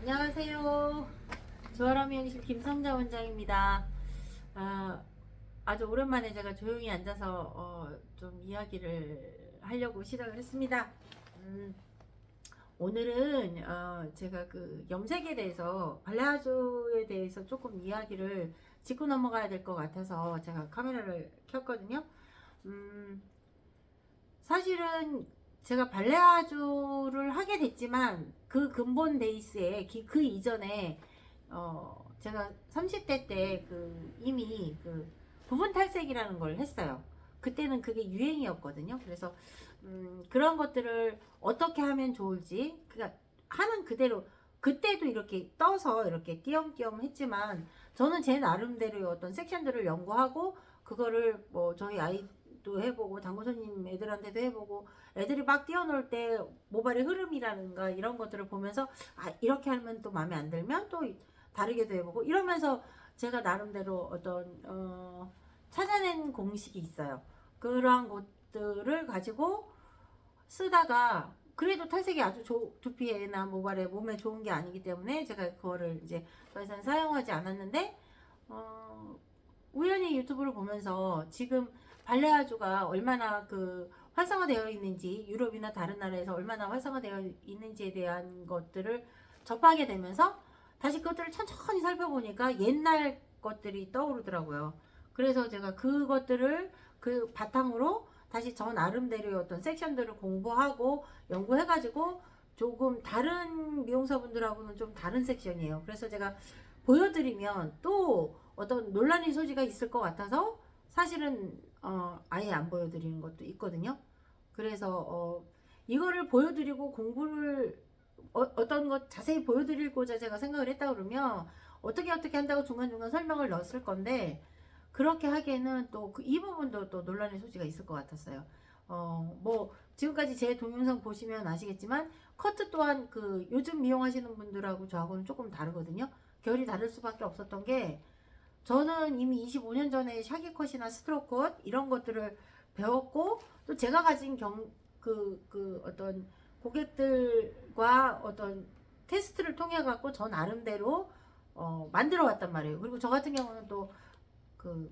안녕하세요. 조아람 미용실 김성자 원장입니다. 아주 오랜만에 제가 조용히 앉아서 좀 이야기를 하려고 시작을 했습니다. 오늘은 제가 그 염색에 대해서 발레아조에 대해서 조금 이야기를 짚고 넘어가야 될 것 같아서 제가 카메라를 켰거든요. 사실은 제가 발레아조를 하게 됐지만 그 근본 베이스에 그 이전에 제가 30대 때 이미 부분 탈색이라는 걸 했어요. 그때는 그게 유행이었거든요. 그래서 그런 것들을 어떻게 하면 좋을지, 그러니까 하는 그대로 그때도 이렇게 떠서 이렇게 띄엄띄엄 했지만 저는 제 나름대로의 어떤 섹션들을 연구하고 그거를 뭐 저희 아이도 해보고 당구손님 애들한테도 해보고 애들이 막 뛰어놀 때 모발의 흐름이라든가 이런 것들을 보면서 이렇게 하면 또 마음에 안 들면 또 다르게도 해보고 이러면서 제가 나름대로 어떤 찾아낸 공식이 있어요. 그러한 것들을 가지고 쓰다가 그래도 탈색이 아주 두피에나 모발에 몸에 좋은 게 아니기 때문에 제가 그거를 이제 더 이상 사용하지 않았는데 우연히 유튜브를 보면서 지금 발레아조가 얼마나 활성화되어 있는지 유럽이나 다른 나라에서 얼마나 활성화되어 있는지에 대한 것들을 접하게 되면서 다시 그것들을 천천히 살펴보니까 옛날 것들이 떠오르더라고요. 그래서 제가 그것들을 그 바탕으로 다시 저 나름대로의 어떤 섹션들을 공부하고 연구해가지고 조금 다른 미용사분들하고는 좀 다른 섹션이에요. 그래서 제가 보여드리면 또 어떤 논란의 소지가 있을 것 같아서 사실은 아예 안 보여드리는 것도 있거든요. 그래서 이거를 보여드리고 공부를 어떤 것 자세히 보여드리고자 제가 생각을 했다 그러면 어떻게 한다고 중간중간 설명을 넣었을 건데 그렇게 하기에는 또 이 부분도 또 논란의 소지가 있을 것 같았어요. 뭐 지금까지 제 동영상 보시면 아시겠지만 커트 또한 요즘 미용하시는 분들하고 저하고는 조금 다르거든요. 결이 다를 수밖에 없었던 게 저는 이미 25년 전에 샤기컷이나 스트로컷 이런 것들을 배웠고 또 제가 가진 어떤 고객들과 어떤 테스트를 통해 갖고 저 나름대로 만들어 왔단 말이에요. 그리고 저 같은 경우는 또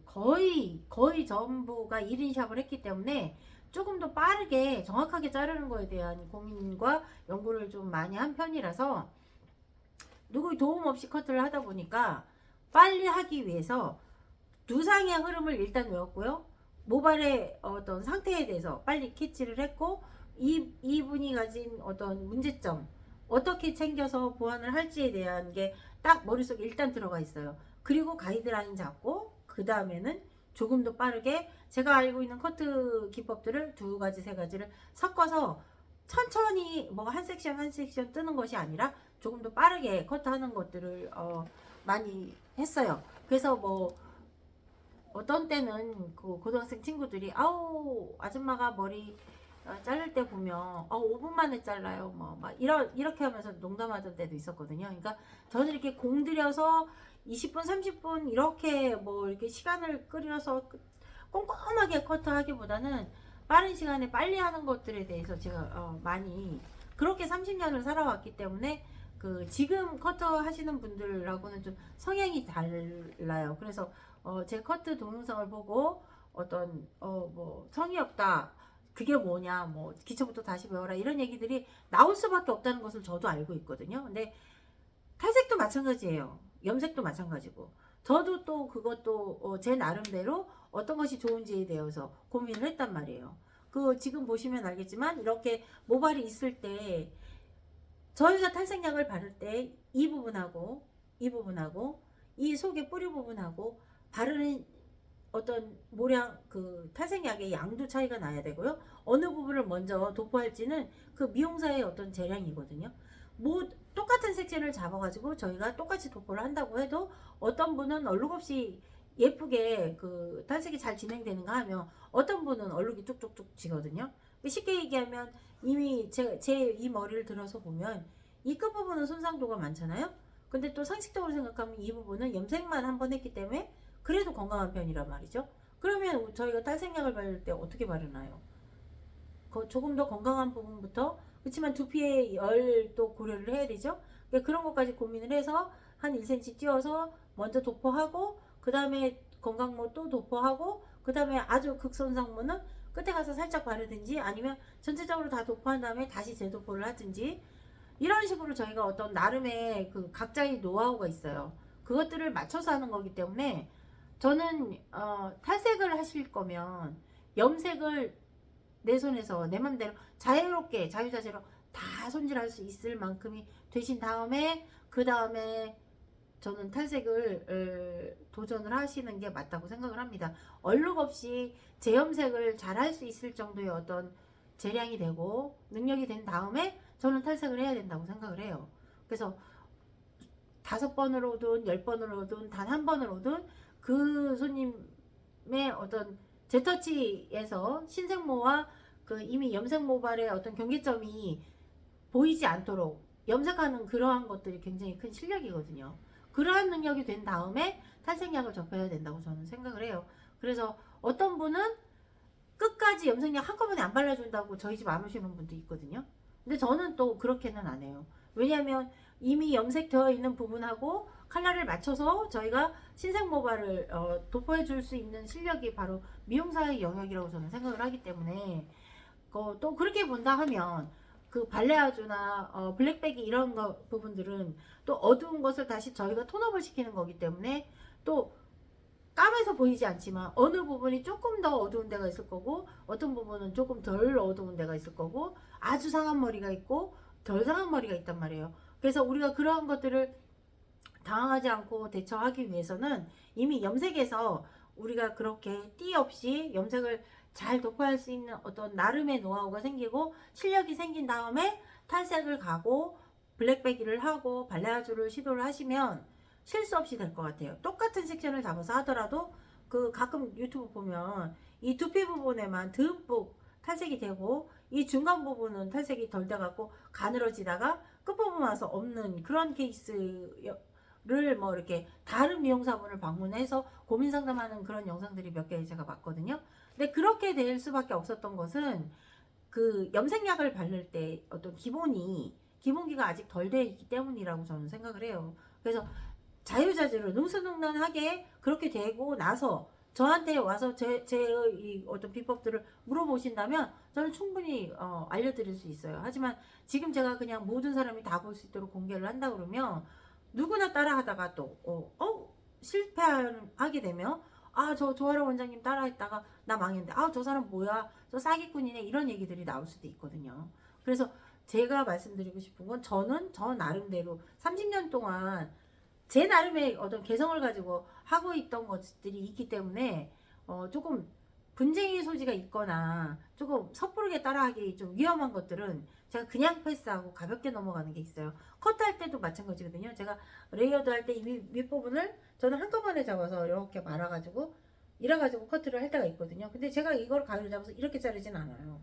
거의 전부가 1인 샵을 했기 때문에 조금 더 빠르게 정확하게 자르는 거에 대한 고민과 연구를 좀 많이 한 편이라서 누구의 도움 없이 커트를 하다 보니까 빨리 하기 위해서 두상의 흐름을 일단 외웠고요. 모발의 어떤 상태에 대해서 빨리 캐치를 했고 이분이 가진 어떤 문제점 어떻게 챙겨서 보완을 할지에 대한 게 딱 머릿속에 일단 들어가 있어요. 그리고 가이드라인 잡고 그 다음에는 조금 더 빠르게 제가 알고 있는 커트 기법들을 두 가지 세 가지를 섞어서 천천히 뭐 한 섹션 뜨는 것이 아니라 조금 더 빠르게 커트하는 것들을 많이 했어요. 그래서 뭐 어떤 때는 고등학생 친구들이 아우 아줌마가 머리 자를 때 보면 5분 만에 잘라요 뭐 막 이렇게 하면서 농담하던 때도 있었거든요. 그러니까 저는 이렇게 공들여서 20분 30분 이렇게 뭐 이렇게 시간을 끌여서 꼼꼼하게 커트하기보다는 빠른 시간에 빨리 하는 것들에 대해서 제가 많이 그렇게 30년을 살아왔기 때문에 지금 커터 하시는 분들하고는 좀 성향이 달라요. 그래서 제 커트 동영상을 보고 어떤 뭐 성의 없다 그게 뭐냐 뭐 기초부터 다시 배워라 이런 얘기들이 나올 수밖에 없다는 것을 저도 알고 있거든요. 근데 탈색도 마찬가지예요. 염색도 마찬가지고 저도 또 그것도 제 나름대로 어떤 것이 좋은지에 대해서 고민을 했단 말이에요. 지금 보시면 알겠지만 이렇게 모발이 있을 때 저희가 탈색약을 바를 때 이 부분하고 이 속의 뿌리 부분하고 바르는 어떤 모량 탈색약의 양도 차이가 나야 되고요. 어느 부분을 먼저 도포할지는 미용사의 어떤 재량이거든요. 뭐 똑같은 색채를 잡아가지고 저희가 똑같이 도포를 한다고 해도 어떤 분은 얼룩 없이 예쁘게 탈색이 잘 진행되는가 하면 어떤 분은 얼룩이 뚝뚝뚝 지거든요. 쉽게 얘기하면 이미 제 이 머리를 들어서 보면 이 끝부분은 손상도가 많잖아요. 근데 또 상식적으로 생각하면 이 부분은 염색만 한 번 했기 때문에 그래도 건강한 편이란 말이죠. 그러면 저희가 탈색약을 바를 때 어떻게 바르나요? 조금 더 건강한 부분부터 그렇지만 두피의 열도 고려를 해야 되죠. 그러니까 그런 것까지 고민을 해서 한 1cm 띄워서 먼저 도포하고 그 다음에 건강모 또 도포하고 그 다음에 아주 극손상모는 끝에 가서 살짝 바르든지 아니면 전체적으로 다 도포한 다음에 다시 재도포를 하든지 이런 식으로 저희가 어떤 나름의 그 각자의 노하우가 있어요. 그것들을 맞춰서 하는 거기 때문에 저는 탈색을 하실 거면 염색을 내 손에서 내 맘대로 자유롭게 자유자재로 다 손질할 수 있을 만큼이 되신 다음에 그 다음에 저는 탈색을 도전을 하시는 게 맞다고 생각을 합니다. 얼룩 없이 재염색을 잘 할 수 있을 정도의 어떤 재량이 되고 능력이 된 다음에 저는 탈색을 해야 된다고 생각을 해요. 그래서 5번을 오든 10번을 오든 단 한 번을 오든 그 손님의 어떤 제터치에서 신생모와 그 이미 염색 모발의 어떤 경계점이 보이지 않도록 염색하는 그러한 것들이 굉장히 큰 실력이거든요. 그러한 능력이 된 다음에 탈색약을 접해야 된다고 저는 생각을 해요. 그래서 어떤 분은 끝까지 염색약 한꺼번에 안 발라준다고 저희 집 안 오시는 분도 있거든요. 근데 저는 또 그렇게는 안 해요. 왜냐하면 이미 염색되어 있는 부분하고 컬러를 맞춰서 저희가 신생 모발을 도포해 줄 수 있는 실력이 바로 미용사의 영역이라고 저는 생각을 하기 때문에 또 그렇게 본다 하면 그 발레아주나 블랙백이 이런 거 부분들은 또 어두운 것을 다시 저희가 톤업을 시키는 거기 때문에 또 까매서 보이지 않지만 어느 부분이 조금 더 어두운 데가 있을 거고 어떤 부분은 조금 덜 어두운 데가 있을 거고 아주 상한 머리가 있고 덜 상한 머리가 있단 말이에요. 그래서 우리가 그러한 것들을 당황하지 않고 대처하기 위해서는 이미 염색에서 우리가 그렇게 띠 없이 염색을 잘 도포할 수 있는 어떤 나름의 노하우가 생기고 실력이 생긴 다음에 탈색을 가고 블랙베기를 하고 발레아주를 시도를 하시면 실수 없이 될 것 같아요. 똑같은 섹션을 잡아서 하더라도 그 가끔 유튜브 보면 이 두피 부분에만 듬뿍 탈색이 되고 이 중간 부분은 탈색이 덜 돼갖고 가늘어지다가 끝부분 와서 없는 그런 케이스를 뭐 이렇게 다른 미용사분을 방문해서 고민 상담하는 그런 영상들이 몇 개 제가 봤거든요. 근데 그렇게 될 수밖에 없었던 것은 그 염색약을 바를 때 어떤 기본기가 아직 덜 돼 있기 때문이라고 저는 생각을 해요. 그래서 자유자재로 능수능란하게 그렇게 되고 나서 저한테 와서 제 이 어떤 비법들을 물어보신다면 저는 충분히 알려드릴 수 있어요. 하지만 지금 제가 그냥 모든 사람이 다 볼 수 있도록 공개를 한다 그러면 누구나 따라하다가 또 실패하게 되면 저 조아라 원장님 따라했다가 나 망했는데 저 사람 뭐야 저 사기꾼이네 이런 얘기들이 나올 수도 있거든요. 그래서 제가 말씀드리고 싶은 건 저는 저 나름대로 30년 동안 제 나름의 어떤 개성을 가지고 하고 있던 것들이 있기 때문에 조금 분쟁의 소지가 있거나 조금 섣부르게 따라하기 좀 위험한 것들은 제가 그냥 패스하고 가볍게 넘어가는 게 있어요. 커트할 때도 마찬가지거든요. 제가 레이어드 할 때 이 윗부분을 저는 한꺼번에 잡아서 이렇게 말아가지고 이래가지고 커트를 할 때가 있거든요. 근데 제가 이걸 가위를 잡아서 이렇게 자르진 않아요.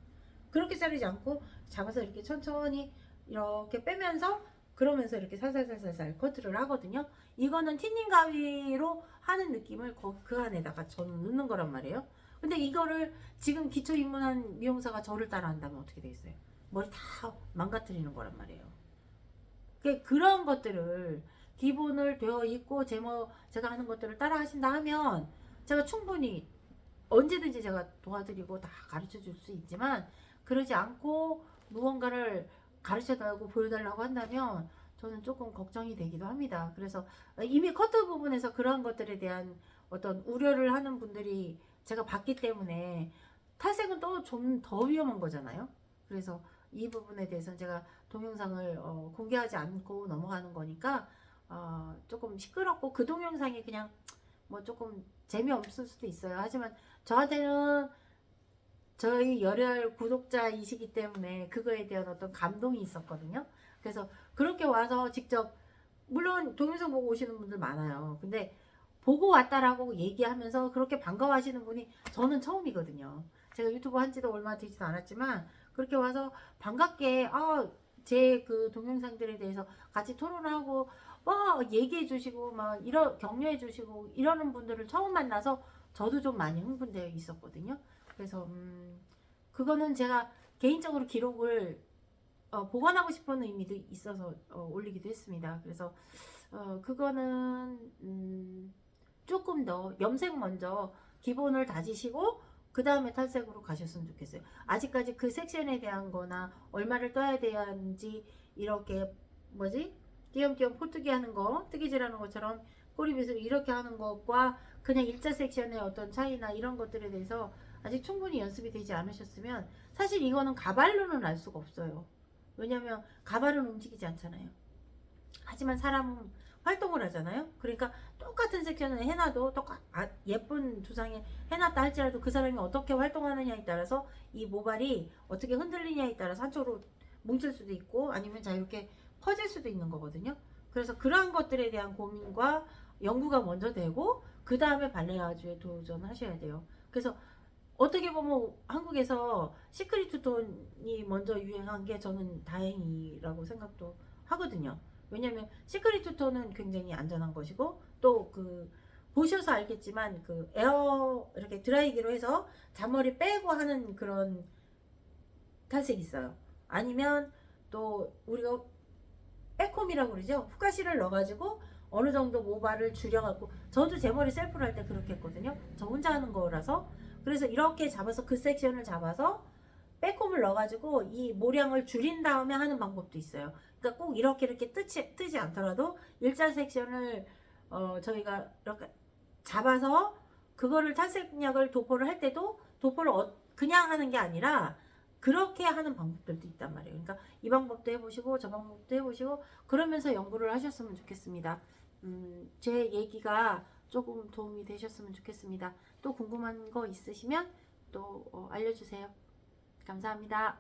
그렇게 자르지 않고 잡아서 이렇게 천천히 이렇게 빼면서 그러면서 이렇게 살살살살살 커트를 하거든요. 이거는 틴닝 가위로 하는 느낌을 그 안에다가 저는 넣는 거란 말이에요. 근데 이거를 지금 기초 입문한 미용사가 저를 따라 한다면 어떻게 되겠어요? 머리 다 망가뜨리는 거란 말이에요. 그런 것들을 기본을 되어 있고 제가 하는 것들을 따라 하신다 하면 제가 충분히 언제든지 제가 도와드리고 다 가르쳐 줄 수 있지만 그러지 않고 무언가를 가르쳐 달라고 보여달라고 한다면 저는 조금 걱정이 되기도 합니다. 그래서 이미 커트 부분에서 그런 것들에 대한 어떤 우려를 하는 분들이 제가 봤기 때문에 탈색은 또 좀 더 위험한 거잖아요. 그래서 이 부분에 대해서는 제가 동영상을 공개하지 않고 넘어가는 거니까 조금 시끄럽고 그 동영상이 그냥 뭐 조금 재미없을 수도 있어요. 하지만 저한테는 저희 열혈 구독자이시기 때문에 그거에 대한 어떤 감동이 있었거든요. 그래서 그렇게 와서 직접 물론 동영상 보고 오시는 분들 많아요. 근데 보고 왔다라고 얘기하면서 그렇게 반가워하시는 분이 저는 처음이거든요. 제가 유튜브 한 지도 얼마 되지도 않았지만 그렇게 와서 반갑게 제 그 동영상들에 대해서 같이 토론하고 얘기해 주시고 막 격려해 주시고 이러는 분들을 처음 만나서 저도 좀 많이 흥분되어 있었거든요. 그래서 그거는 제가 개인적으로 기록을 보관하고 싶은 의미도 있어서 올리기도 했습니다. 그래서 그거는 조금 더 염색 먼저 기본을 다지시고 그 다음에 탈색으로 가셨으면 좋겠어요. 아직까지 그 섹션에 대한 거나 얼마를 떠야 되는지 이렇게 뭐지? 띄엄띄엄 포뜨기 하는 거, 뜨개질 하는 것처럼 꼬리빗으로 이렇게 하는 것과 그냥 일자 섹션의 어떤 차이나 이런 것들에 대해서 아직 충분히 연습이 되지 않으셨으면 사실 이거는 가발로는 알 수가 없어요. 왜냐면 가발은 움직이지 않잖아요. 하지만 사람은 활동을 하잖아요. 그러니까 똑같은 섹션을 해놔도 예쁜 두상에 해놨다 할지라도 그 사람이 어떻게 활동하느냐에 따라서 이 모발이 어떻게 흔들리냐에 따라서 한쪽으로 뭉칠 수도 있고 아니면 자유롭게 퍼질 수도 있는 거거든요. 그래서 그러한 것들에 대한 고민과 연구가 먼저 되고 그 다음에 발레아주에 도전하셔야 돼요. 그래서 어떻게 보면 한국에서 시크릿 투톤이 먼저 유행한 게 저는 다행이라고 생각도 하거든요. 왜냐면 시크릿 투톤은 굉장히 안전한 것이고 또 그 보셔서 알겠지만 그 에어 이렇게 드라이기로 해서 잔머리 빼고 하는 그런 탈색이 있어요. 아니면 또 우리가 빼콤이라고 그러죠. 후가시를 넣어가지고 어느 정도 모발을 줄여갖고 저도 제 머리 셀프로 할 때 그렇게 했거든요. 저 혼자 하는 거라서 그래서 이렇게 잡아서 그 섹션을 잡아서 빼콤을 넣어가지고 이 모량을 줄인 다음에 하는 방법도 있어요. 그러니까 꼭 이렇게 뜨지 않더라도 일자 섹션을 저희가 이렇게 잡아서 그거를 탈색약을 도포를 할 때도 도포를 그냥 하는 게 아니라 그렇게 하는 방법들도 있단 말이에요. 그러니까 이 방법도 해보시고 저 방법도 해보시고 그러면서 연구를 하셨으면 좋겠습니다. 제 얘기가 조금 도움이 되셨으면 좋겠습니다. 또 궁금한 거 있으시면 또 알려주세요. 감사합니다.